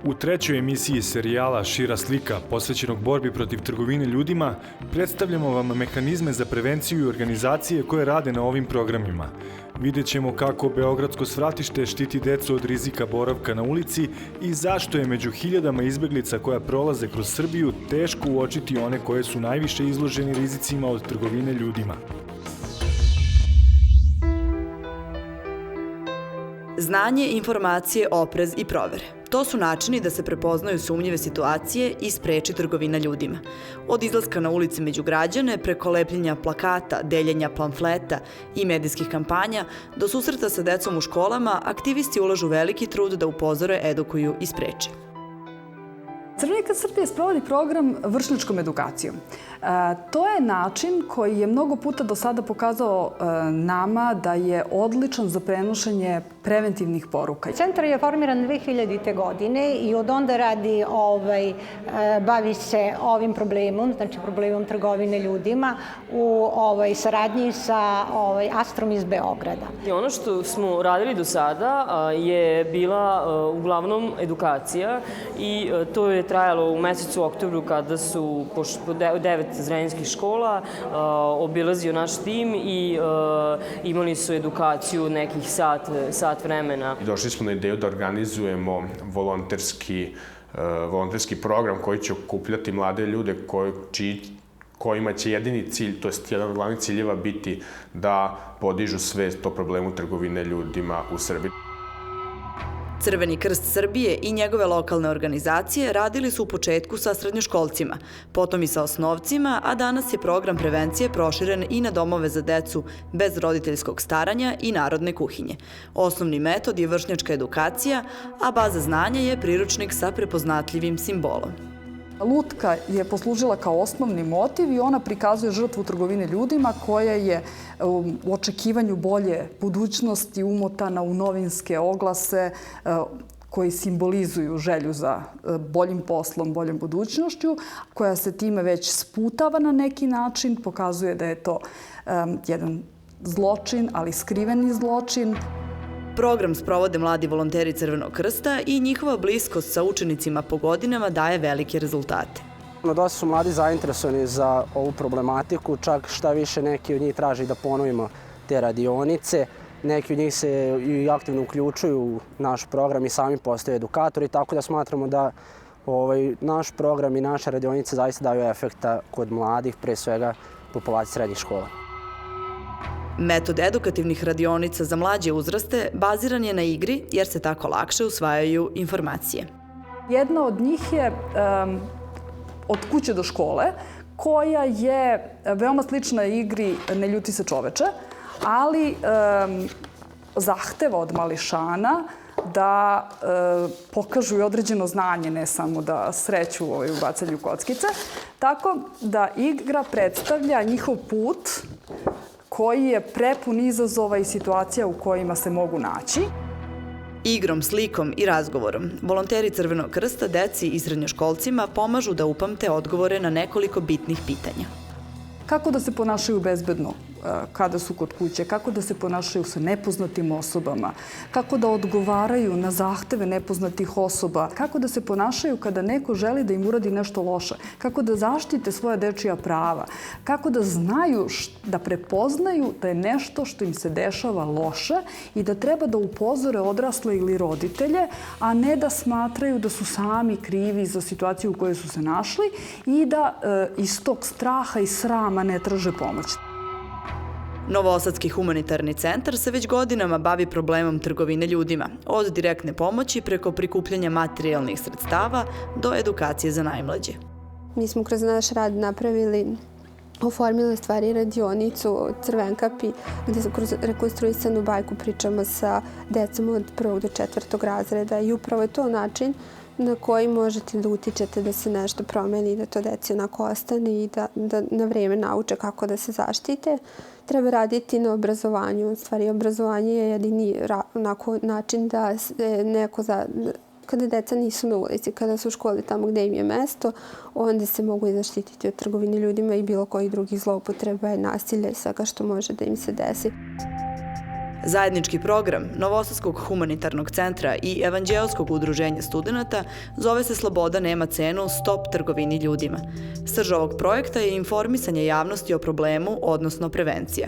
U trećoj emisiji serijala Šira slika, posvećenog borbi protiv trgovine ljudima, predstavljamo vam mehanizme za prevenciju i organizacije koje rade na ovim programima. Vidjet ćemo kako Beogradsko svratište štiti decu od rizika boravka na ulici i zašto je među hiljadama izbeglica koja prolaze kroz Srbiju teško uočiti one koje su najviše izloženi rizicima od trgovine ljudima. Znanje, informacije, oprez i provere. To su načini da se prepoznaju sumnjive situacije i spreči trgovina ljudima. Od izlaska na ulice među građane, preko lepljenja plakata, deljenja pamfleta i medijskih kampanja, do susreta sa decom u školama, aktivisti ulažu veliki trud da upozore, edukuju i spreče. Crveni krst Srbije sprovodi program vršnjačkom edukacijom. To je način koji je mnogo puta do sada pokazao nama da je odličan za prenošenje preventivnih poruka. Centar je formiran 2000. godine i od onda bavi se ovim problemom, znači problemom trgovine ljudima u saradnji sa Astrom iz Beograda. Ono što smo radili do sada je bila uglavnom edukacija i to je trajalo u mesecu oktobru kada su 9 zrenjaninskih škola obilazio naš tim i imali su edukaciju nekih sat vremena. Došli smo na ideju da organizujemo volonterski program koji će okupljati mlade ljude kojima će jedini cilj, to jest jedan od glavnih ciljeva biti da podižu svest o problemu trgovine ljudima u Srbiji. Crveni krst Srbije i njegove lokalne organizacije radili su u početku sa srednjoškolcima, potom i sa osnovcima, a danas je program prevencije proširen i na domove za decu bez roditeljskog staranja i narodne kuhinje. Osnovni metod je vršnjačka edukacija, a baza znanja je priručnik sa prepoznatljivim simbolom. Lutka je poslužila kao osnovni motiv i ona prikazuje žrtvu trgovine ljudima koja je u očekivanju bolje budućnosti umotana u novinske oglase koji simbolizuju želju za boljim poslom, boljom budućnošću, koja se time već sputava na neki način, pokazuje da je to jedan zločin, ali skriveni zločin. Program sprovode mladi volonteri Crvenog krsta i njihova bliskost sa učenicima po godinama daje velike rezultate. Dosta su mladi zainteresovani za ovu problematiku, čak šta više neki od njih traži da ponovimo te radionice. Neki od njih se i aktivno uključuju u naš program i sami postaju edukatori, tako da smatramo da naš program i naše radionice zaista daju efekta kod mladih, pre svega populacije srednjih škola. Metod edukativnih radionica za mlađe uzraste baziran je na igri jer se tako lakše usvajaju informacije. Jedna od njih je Od kuće do škole, koja je veoma slična igri Ne ljuti se čoveče, ali zahteva od mališana da pokažu i određeno znanje, ne samo da sreću u bacanju kockice. Tako da igra predstavlja njihov put koji je prepun izazova i situacija u kojima se mogu naći. Igrom, slikom i razgovorom, volonteri Crvenog krsta deci i srednjoškolcima pomažu da upamte odgovore na nekoliko bitnih pitanja. Kako da se ponašaju bezbedno kada su kod kuće, kako da se ponašaju sa nepoznatim osobama, kako da odgovaraju na zahteve nepoznatih osoba, kako da se ponašaju kada neko želi da im uradi nešto loše, kako da zaštite svoja dečija prava, kako da znaju, da prepoznaju da je nešto što im se dešava loše i da treba da upozore odrasle ili roditelje, a ne da smatraju da su sami krivi za situaciju u kojoj su se našli i da iz tog straha i srama ne traže pomoć. Novosadski humanitarni centar se već godinama bavi problemom trgovine ljudima, od direktne pomoći preko prikupljanja materijalnih sredstava do edukacije za najmlađe. Mi smo kroz naš rad oformili stvari radionicu Crvenkapi, gde kroz rekonstruisanu bajku pričamo sa decom od 1. do 4. razreda i upravo je to način na koji možete da utičete da se nešto promeni i da to deci onako ostane i da na vreme nauče kako da se zaštite. Treba raditi na obrazovanju. U stvari, obrazovanje je jedini način da neko kada deca nisu na ulici, kada su u školi tamo gde im je mesto, onda se mogu i zaštititi od trgovine ljudima i bilo kojih drugih zloupotreba i nasilja i svega što može da im se desi. Zajednički program Novosadskog humanitarnog centra i Evanđeoskog udruženja studenata zove se Sloboda nema cenu, stop trgovini ljudima. Srž ovog projekta je informisanje javnosti o problemu, odnosno prevencija.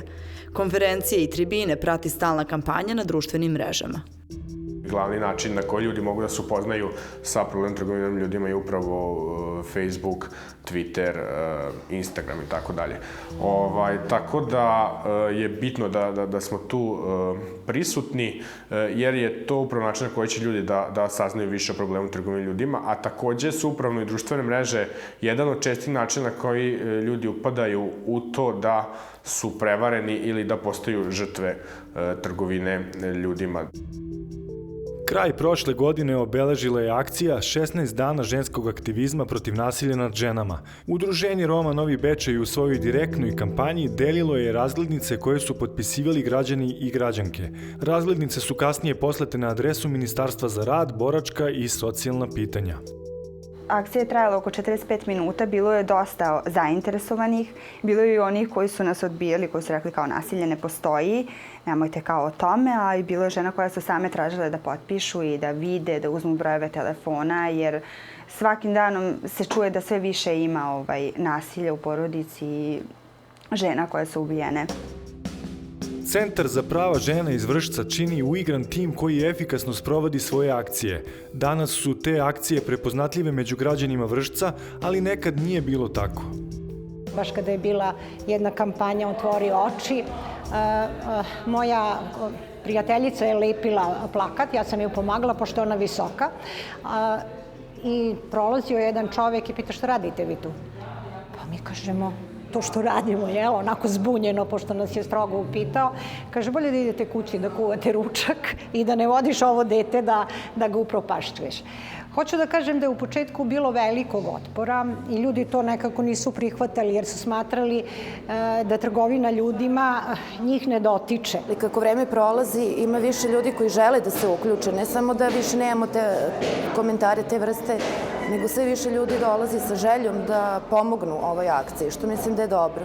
Konferencije i tribine prati stalna kampanja na društvenim mrežama. Glavni način na koji ljudi mogu da se upoznaju sa problemom trgovinom ljudima je upravo Facebook, Twitter, Instagram i tako dalje. Tako da je bitno da smo tu prisutni, jer je to upravo način na koji će ljudi da saznaju više o problemu trgovine ljudima, a takođe su upravo i društvene mreže jedan od čestih načina na koji ljudi upadaju u to da su prevareni ili da postaju žrtve trgovine ljudima. Kraj prošle godine obeležila je akcija 16 dana ženskog aktivizma protiv nasilja nad ženama. Udruženje Roma Novi Bečej u svojoj direktnoj kampanji delilo je razglednice koje su potpisivali građani i građanke. Razglednice su kasnije poslate na adresu Ministarstva za rad, boračka i socijalna pitanja. Akcija je trajala oko 45 minuta, bilo je dosta zainteresovanih, bilo je i onih koji su nas odbijali, koji su rekli kao nasilje ne postoji, nemojte kao o tome, a i bilo je žena koja su same tražile da potpišu i da vide, da uzmu brojeve telefona, jer svakim danom se čuje da sve više ima nasilja u porodici i žena koje su ubijene. Centar za prava žena iz Vršca čini uigran tim koji efikasno sprovodi svoje akcije. Danas su te akcije prepoznatljive među građanima Vršca, ali nekad nije bilo tako. Baš kada je bila jedna kampanja Otvori oči, moja prijateljica je lepila plakat, ja sam joj pomagala pošto je ona visoka i prolazio je jedan čovek i pita šta radite vi tu? Pa mi kažemo to što radimo, onako zbunjeno, pošto nas je strogo upitao. Kaže, bolje da idete kući da kuvate ručak i da ne vodiš ovo dete da ga upropašćuješ. Hoću da kažem da je u početku bilo velikog otpora i ljudi to nekako nisu prihvatali jer su smatrali da trgovina ljudima njih ne dotiče. I kako vreme prolazi, ima više ljudi koji žele da se uključe, ne samo da više nemamo te komentare te vrste, nego sve više ljudi dolazi sa željom da pomognu ovoj akciji, što mislim da je dobro.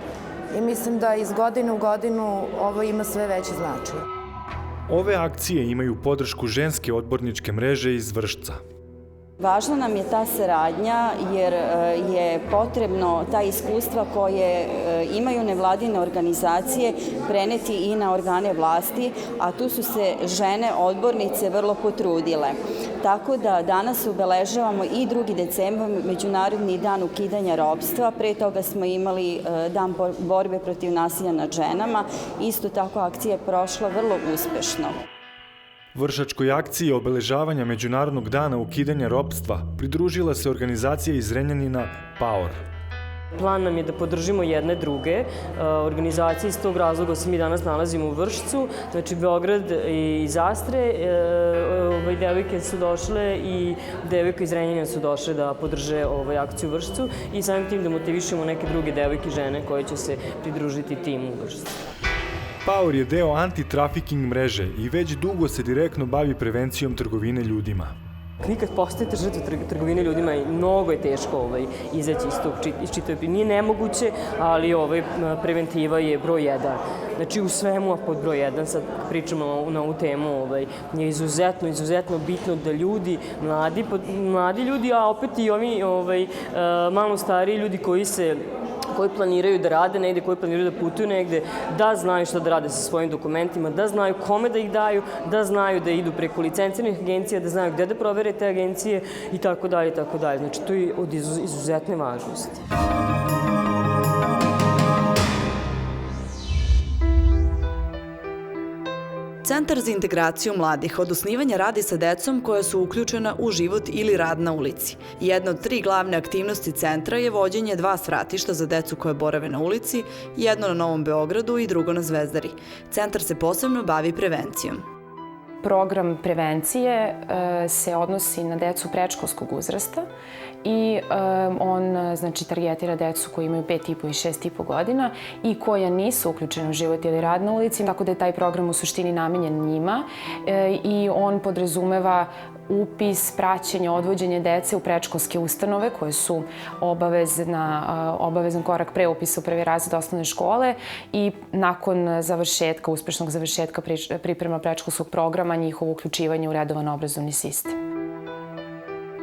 I mislim da iz godine u godinu ovo ima sve veći značaj. Ove akcije imaju podršku ženske odborničke mreže iz Vršca. Važna nam je ta saradnja jer je potrebno ta iskustva koje imaju nevladine organizacije preneti i na organe vlasti, a tu su se žene odbornice vrlo potrudile. Tako da danas obeležavamo i 2. decembar, Međunarodni dan ukidanja ropstva. Pre toga smo imali dan borbe protiv nasilja nad ženama. Isto tako akcija je prošla vrlo uspešno. Vršačkoj akciji obeležavanja Međunarodnog dana ukidanja ropstva pridružila se organizacija iz Zrenjanina PAOR. Plan nam je da podržimo jedne druge organizacije, iz tog razloga se mi danas nalazimo u Vršcu, znači Beograd i Zastre, devojke su došle i devojke iz Zrenjanina su došle da podrže akciju u Vršcu i samim tim da motivišemo neke druge devojke i žene koje će se pridružiti timu u Vršcu. PAOR je deo anti-trafiking mreže i već dugo se direktno bavi prevencijom trgovine ljudima. Vi kad postajete žrtve trgovine ljudima, mnogo je teško izaći iz čitave priče. Nije nemoguće, ali preventiva je broj 1. Znači u svemu, a pod broj 1, sad pričamo na ovu temu, je izuzetno bitno da ljudi, mladi ljudi, a opet i ovi malo stariji ljudi koji planiraju da rade negde, koji planiraju da putuju negde, da znaju šta da rade sa svojim dokumentima, da znaju kome da ih daju, da znaju da idu preko licenciranih agencija, da znaju gde da provere te agencije i tako dalje, i tako dalje. Znači, to je od izuzetne važnosti. Centar za integraciju mladih od osnivanja radi sa decom koja su uključena u život ili rad na ulici. Jedna od 3 glavne aktivnosti centra je vođenje 2 svratišta za decu koje borave na ulici, jedno na Novom Beogradu i drugo na Zvezdari. Centar se posebno bavi prevencijom. Program prevencije se odnosi na decu predškolskog uzrasta i on targetira decu koji imaju 5,5 i 6,5 godina i koja nisu uključena u život ili rad na ulici, tako da je taj program u suštini namenjen njima i on podrazumeva upis, praćenje, odvođenje dece u predškolske ustanove koje su obavezan korak pre upisa u prvi razred osnovne škole i nakon uspešnog završetka priprema predškolskog programa, njihovo uključivanje u redovan obrazovni sistem.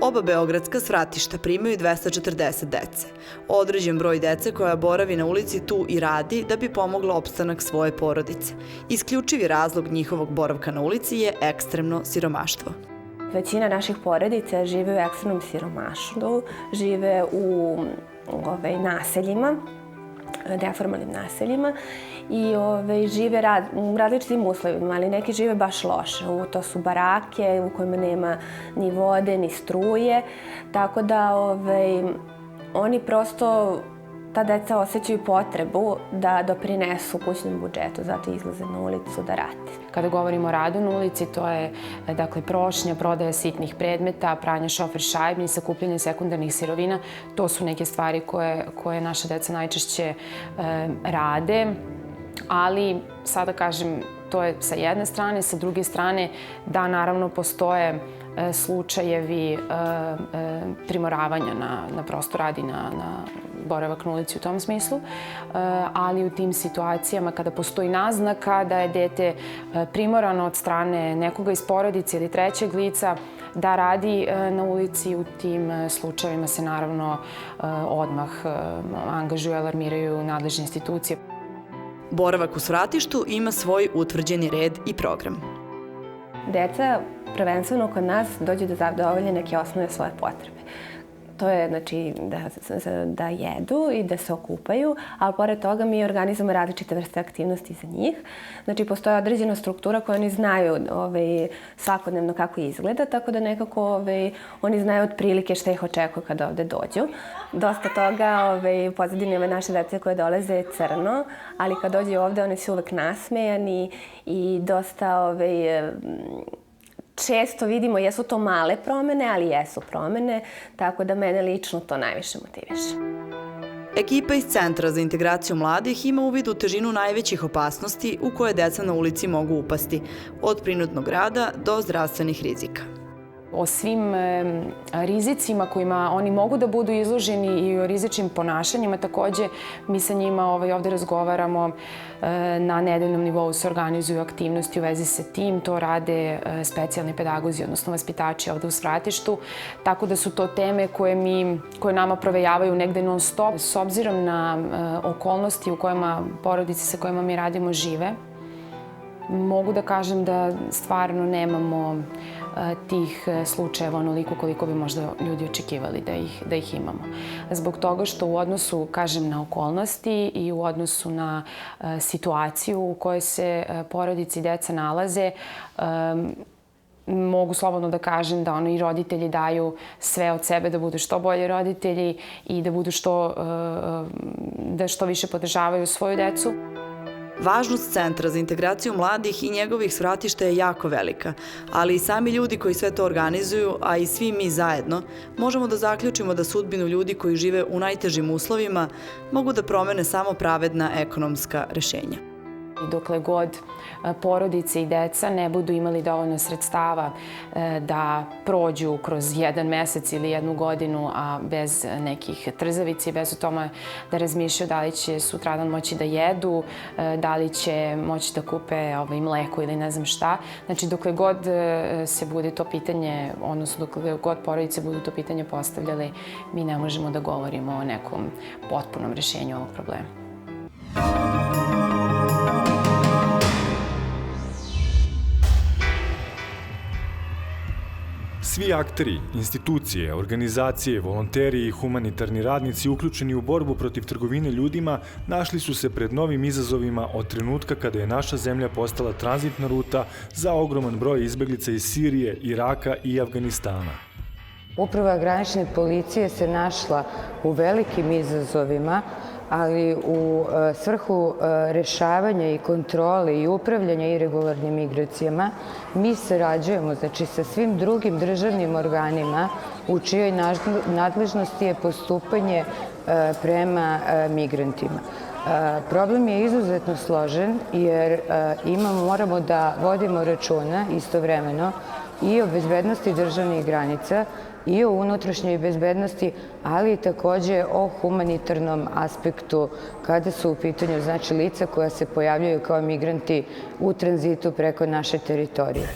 Oba beogradska svratišta primaju 240 dece. Određen broj dece koja boravi na ulici tu i radi da bi pomogla opstanak svoje porodice. Isključivi razlog njihovog boravka na ulici je ekstremno siromaštvo. Većina naših porodica žive u ekstremnom siromaštvu, žive u naseljima, neformalnim naseljima i žive u različitim uslovima, ali neki žive baš loše. To su barake u kojima nema ni vode, ni struje, tako da oni prosto, ta deca osjećaju potrebu da doprinesu kućnom budžetu, zato izlaze na ulicu da rade. Kada govorimo o radu na ulici, to je prošnja, prodaja sitnih predmeta, pranje šofer šajbi, sakupljanje sekundarnih sirovina. To su neke stvari koje naša deca najčešće rade, ali sada kažem, to je sa jedne strane, sa druge strane da naravno postoje slučajevi primoravanja na prosto rad i na boravak na ulici u tom smislu, ali u tim situacijama kada postoji naznaka da je dete primorano od strane nekoga iz porodice ili trećeg lica da radi na ulici, u tim slučajevima se naravno odmah angažuju, alarmiraju nadležne institucije. Boravak u svratištu ima svoj utvrđeni red i program. Deca prvenstveno kod nas dođu da zadovolje neke osnovne svoje potrebe. To je znači da jedu i da se okupaju, ali pored toga mi organizujemo različite vrste aktivnosti za njih. Znači postoje određena struktura koju oni znaju svakodnevno kako izgleda, tako da nekako oni znaju otprilike šta ih očekuje kada ovde dođu. Dosta toga u pozadini ove naše dece koje dolaze je crno, ali kad dođu ovde oni su uvek nasmejani i dosta često vidimo, jesu to male promene, ali jesu promene, tako da mene lično to najviše motiviše. Ekipa iz Centra za integraciju mladih ima uvid u težinu najvećih opasnosti u koje deca na ulici mogu upasti, od prinudnog rada do zdravstvenih rizika. O svim rizicima kojima oni mogu da budu izloženi i o rizičnim ponašanjima. Takođe, mi sa njima ovde razgovaramo, na nedeljnom nivou se organizuju aktivnosti u vezi sa tim. To rade specijalni pedagozi, odnosno vaspitači ovde u svratištu. Tako da su to teme koje nama provejavaju negde non stop. S obzirom na okolnosti u kojima porodice sa kojima mi radimo žive, mogu da kažem da stvarno nemamo tih slučajeva onoliko koliko bi možda ljudi očekivali da ih imamo. Zbog toga što u odnosu, kažem, na okolnosti i u odnosu na situaciju u kojoj se porodice i deca nalaze, mogu slobodno da kažem da i roditelji daju sve od sebe da budu što bolji roditelji i da što više podržavaju svoju decu. Važnost Centra za integraciju mladih i njegovih svratišta je jako velika, ali i sami ljudi koji sve to organizuju, a i svi mi zajedno, možemo da zaključimo da sudbinu ljudi koji žive u najtežim uslovima mogu da promene samo pravedna ekonomska rešenja. Dokle god porodice i deca ne budu imali dovoljno sredstava da prođu kroz jedan mesec ili jednu godinu, a bez nekih trzavica i bez o tome da razmišljaju da li će sutradan moći da jedu, da li će moći da kupe mleko ili ne znam šta. Znači, dokle god se bude to pitanje, odnosno dokle god porodice budu to pitanje postavljali, mi ne možemo da govorimo o nekom potpunom rešenju ovog problema. Svi akteri, institucije, organizacije, volonteri i humanitarni radnici uključeni u borbu protiv trgovine ljudima našli su se pred novim izazovima od trenutka kada je naša zemlja postala tranzitna ruta za ogroman broj izbeglica iz Sirije, Iraka i Afganistana. Uprava granične policije se našla u velikim izazovima, ali u svrhu rešavanja i kontrole i upravljanja iregularnim migracijama mi sarađujemo, znači, sa svim drugim državnim organima u čijoj nadležnosti je postupanje prema migrantima. Problem je izuzetno složen jer moramo da vodimo računa istovremeno i o bezbednosti državnih granica i o unutrašnjoj bezbednosti, ali i takođe o humanitarnom aspektu kada su u pitanju znači lica koja se pojavljaju kao migranti u tranzitu preko naše teritorije.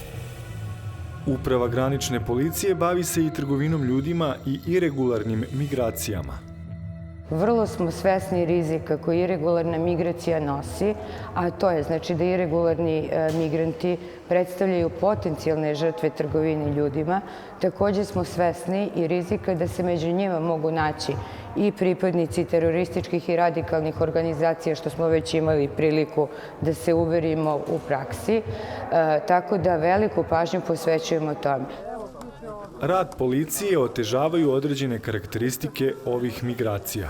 Uprava granične policije bavi se i trgovinom ljudima i iregularnim migracijama. Vrlo smo svesni rizika koji iregularna migracija nosi, a to je znači da iregularni migranti predstavljaju potencijalne žrtve trgovine ljudima. Takođe smo svesni i rizika da se među njima mogu naći i pripadnici terorističkih i radikalnih organizacija, što smo već imali priliku da se uverimo u praksi, tako da veliku pažnju posvećujemo tome. Rad policije otežavaju određene karakteristike ovih migracija.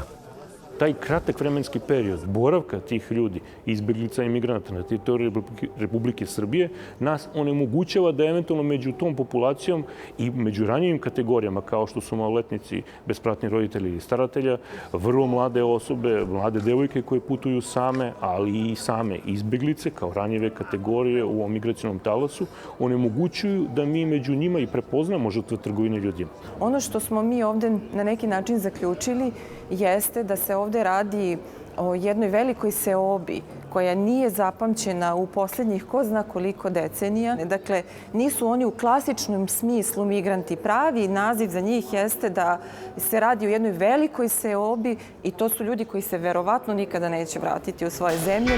Taj kratak vremenski period boravka tih ljudi, izbeglica i migranata na teritoriji Republike Srbije, nas onemogućava da eventualno među tom populacijom i među ranjivim kategorijama, kao što su maloletnici, bespratni roditelji i staratelja, vrlo mlade osobe, mlade devojke koje putuju same, ali i same izbeglice kao ranjive kategorije u ovom migracionom talasu, onemogućuju da mi među njima i prepoznamo žrtve trgovine ljudima. Ono što smo mi ovde na neki način zaključili jeste da se ovde radi o jednoj velikoj seobi koja nije zapamćena u poslednjih ko zna koliko decenija. Dakle, nisu oni u klasičnom smislu migranti. Pravi naziv za njih jeste da se radi o jednoj velikoj seobi i to su ljudi koji se verovatno nikada neće vratiti u svoje zemlje.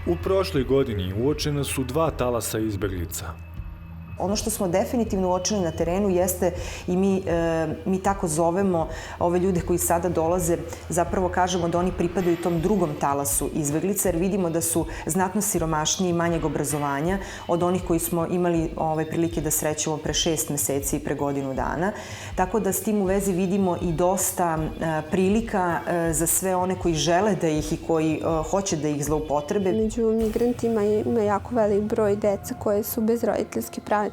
U prošloj godini uočena su 2 talasa izbeglica. Ono što smo definitivno uočili na terenu jeste i mi tako zovemo ove ljude koji sada dolaze, zapravo kažemo da oni pripadaju tom drugom talasu izbeglica, jer vidimo da su znatno siromašniji i manjeg obrazovanja od onih koji smo imali prilike da srećemo pre 6 meseci i pre godinu dana. Tako da s tim u vezi vidimo i dosta prilika za sve one koji žele da ih i koji hoće da ih zloupotrebe. Među migrantima ima jako velik broj deca koje su bez roditeljske pratnje,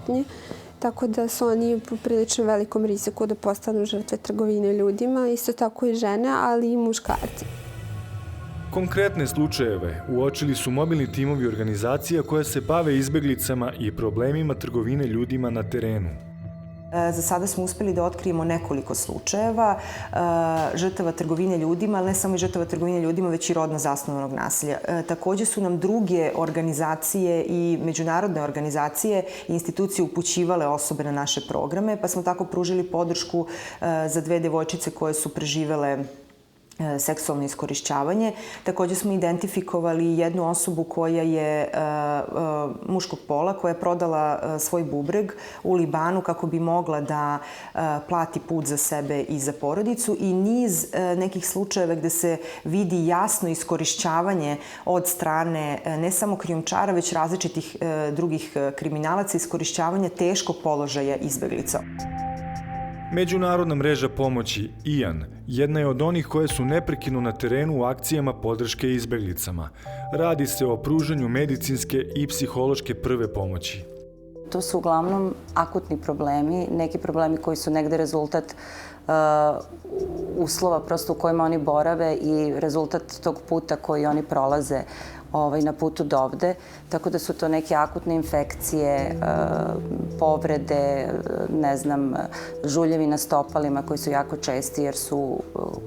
tako da su oni u prilično velikom riziku da postanu žrtve trgovine ljudima, isto tako i žene, ali i muškarci. Konkretne slučajeve uočili su mobilni timovi organizacija koje se bave izbeglicama i problemima trgovine ljudima na terenu. Za sada smo uspeli da otkrijemo nekoliko slučajeva žrtava trgovine ljudima, ali ne samo i žrtava trgovine ljudima, već i rodno zasnovanog nasilja. Takođe su nam druge organizacije i međunarodne organizacije i institucije upućivale osobe na naše programe, pa smo tako pružili podršku za 2 devojčice koje su preživele seksualno iskorišćavanje. Takođe smo identifikovali jednu osobu koja je muškog pola, koja je prodala svoj bubreg u Libanu kako bi mogla da plati put za sebe i za porodicu i niz nekih slučajeva gde se vidi jasno iskorišćavanje od strane ne samo krijumčara, već različitih drugih kriminalaca, iskorišćavanja teškog položaja izbeglica. Međunarodna mreža pomoći IAN jedna je od onih koje su neprekidno na terenu u akcijama podrške izbeglicama. Radi se o pružanju medicinske i psihološke prve pomoći. To su uglavnom akutni problemi, neki problemi koji su negde rezultat uslova prosto u kojima oni borave i rezultat tog puta koji oni prolaze na putu dovde, tako da su to neke akutne infekcije, povrede, ne znam, žuljevi na stopalima koji su jako česti jer su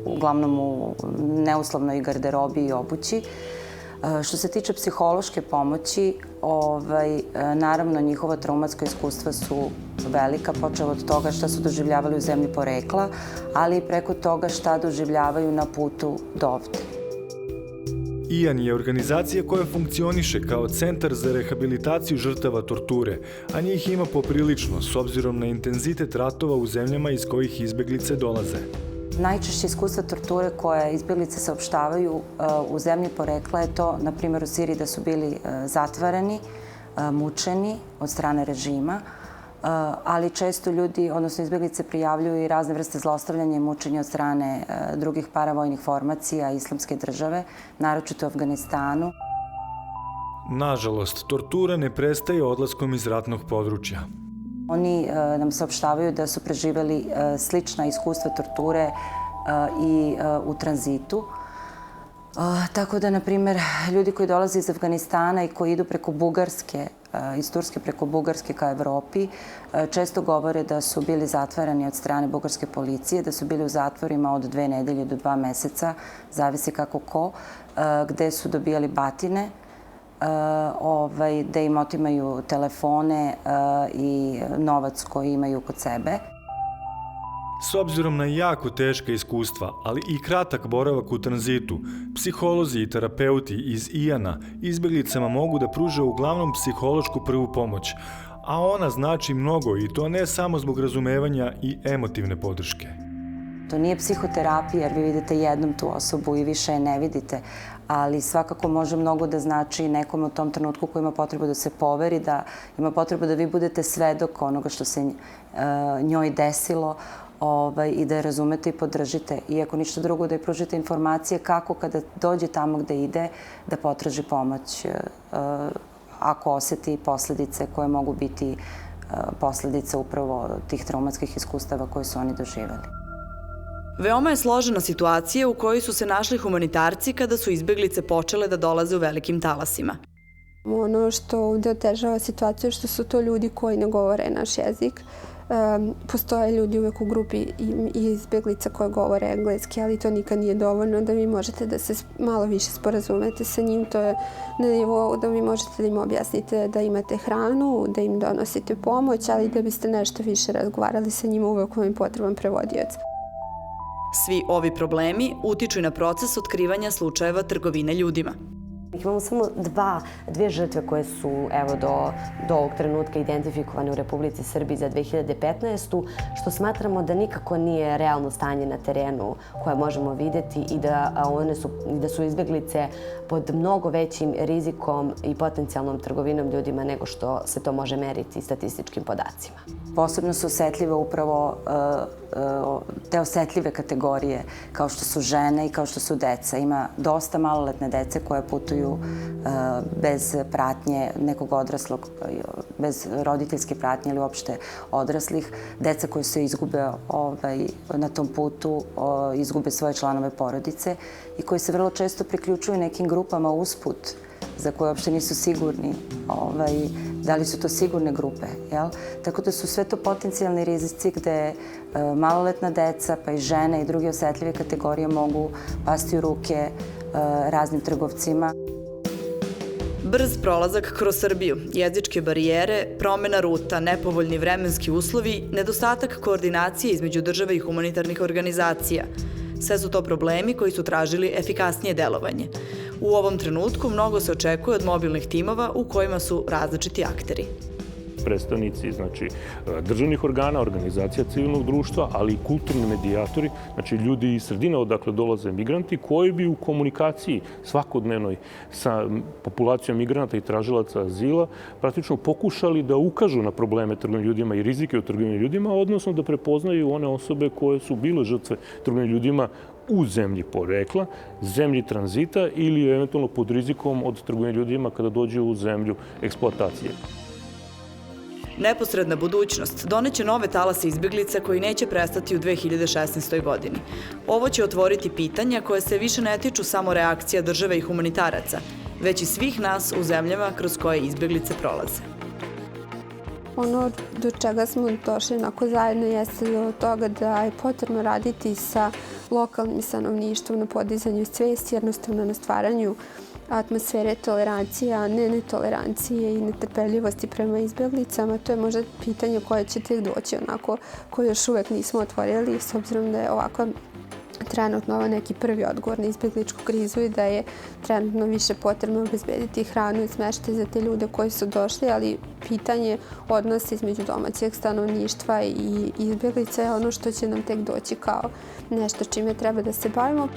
uglavnom u neuslovnoj garderobi i obući. Što se tiče psihološke pomoći, naravno njihova traumatska iskustva su velika, počeo od toga šta su doživljavali u zemlji porekla, ali i preko toga šta doživljavaju na putu dovde. IAN je organizacija koja funkcioniše kao centar za rehabilitaciju žrtava torture, a njih ima poprilično s obzirom na intenzitet ratova u zemljama iz kojih izbeglice dolaze. Najčešće iskustva torture koje izbeglice saopštavaju u zemlji porekla je to, na primjer u Siriji, da su bili zatvarani, mučeni od strane režima, ali često ljudi, odnosno izbeglice, prijavljuju i razne vrste zlostavljanja i mučenja od strane drugih paravojnih formacija Islamske države, naročito u Afganistanu. Nažalost, tortura ne prestaje odlaskom iz ratnog područja. Oni nam saopštavaju da su preživeli slična iskustva torture i u tranzitu. Tako da, na primjer, ljudi koji dolaze iz Afganistana i koji idu preko Bugarske iz Turske preko Bugarske ka Evropi često govore da su bili zatvarani od strane bugarske policije, da su bili u zatvorima od 2 nedelje do 2 meseca, zavisi kako ko, gde su dobijali batine, da im otimaju telefone i novac koji imaju kod sebe. S obzirom na jako teška iskustva, ali i kratak boravak u tranzitu, psiholozi i terapeuti iz IAN-a izbjeglicama mogu da pruže uglavnom psihološku prvu pomoć, a ona znači mnogo i to ne samo zbog razumevanja i emotivne podrške. To nije psihoterapija jer vi vidite jednom tu osobu i više je ne vidite, ali svakako može mnogo da znači nekom u tom trenutku koji ima potrebu da se poveri, da ima potrebu da vi budete svedok onoga što se njoj desilo, i da je razumete i podržite. I ako ništa drugo, da je pružite informacije kako kada dođe tamo gde ide, da potraži pomoć ako oseti posledice koje mogu biti posledice upravo tih traumatskih iskustava koje su oni doživeli. Veoma je složena situacija u kojoj su se našli humanitarci kada su izbeglice počele da dolaze u velikim talasima. Ono što ovde otežava situaciju je što su to ljudi koji ne govore naš jezik. Postoje ljudi uvek u grupi izbeglica koje govore engleski, ali to nikad nije dovoljno da vi možete da se malo više sporazumete sa njim. To je na nivou da vi možete da im objasnite da imate hranu, da im donosite pomoć, ali da biste nešto više razgovarali sa njima, uvek vam je potreban prevodioc. Svi ovi problemi utiču i na proces otkrivanja slučajeva trgovine ljudima. Imamo samo dve žrtve koje su do ovog trenutka identifikovane u Republici Srbiji za 2015. što smatramo da nikako nije realno stanje na terenu koje možemo videti i da su izbeglice pod mnogo većim rizikom i potencijalnom trgovinom ljudima nego što se to može meriti statističkim podacima. Posebno su osetljive upravo te osetljive kategorije kao što su žene i kao što su deca. Ima dosta maloletne dece koje putuju bez pratnje nekog odraslog, bez roditeljske pratnje ili uopšte odraslih. Deca koje se izgube na tom putu, izgube svoje članove porodice i koji se vrlo često priključuju nekim grupama usput za koje uopšte nisu sigurni da li su to sigurne grupe. Tako da su sve to potencijalni rizici gde maloletna deca, pa i žene i druge osetljive kategorije mogu pasti u ruke raznim trgovcima. Brz prolazak kroz Srbiju, jezičke barijere, promena ruta, nepovoljni vremenski uslovi, nedostatak koordinacije između države i humanitarnih organizacija. Sve su to problemi koji su tražili efikasnije delovanje. U ovom trenutku mnogo se očekuje od mobilnih timova u kojima su različiti akteri. Predstavnici državnih organa, organizacija civilnog društva, ali i kulturni medijatori, znači ljudi iz sredina odakle dolaze migranti koji bi u komunikaciji svakodnevnoj sa populacijom migranata i tražilaca azila praktično pokušali da ukažu na probleme trgovine ljudima i rizike u trgovini ljudima, odnosno da prepoznaju one osobe koje su bile žrtve trgovine ljudima u zemlji porekla, zemlji tranzita ili eventualno pod rizikom od trgovine ljudima kada dođu u zemlju eksploatacije. Neposredna budućnost doneće nove talase izbeglica koji neće prestati u 2016. godini. Ovo će otvoriti pitanja koje se više ne tiču samo reakcija države i humanitaraca, već i svih nas u zemljama kroz koje izbeglice prolaze. Ono do čega smo došli onako zajedno jeste do toga da je potrebno raditi sa lokalnim stanovništvom na podizanju svesti, jednostavno na stvaranju atmosfere tolerancije, a ne netolerancije i netrpeljivosti prema izbjeglicama. To je možda pitanje koje će tek doći onako, koje još uvek nismo otvorili, s obzirom da je ovako trenutno ovo neki prvi odgovor na izbjegličku krizu i da je trenutno više potrebno obezbediti hranu i smeštaj za te ljude koji su došli, ali pitanje odnosa između domaćeg stanovništva i izbjeglica je ono što će nam tek doći kao nešto čime treba da se bavimo.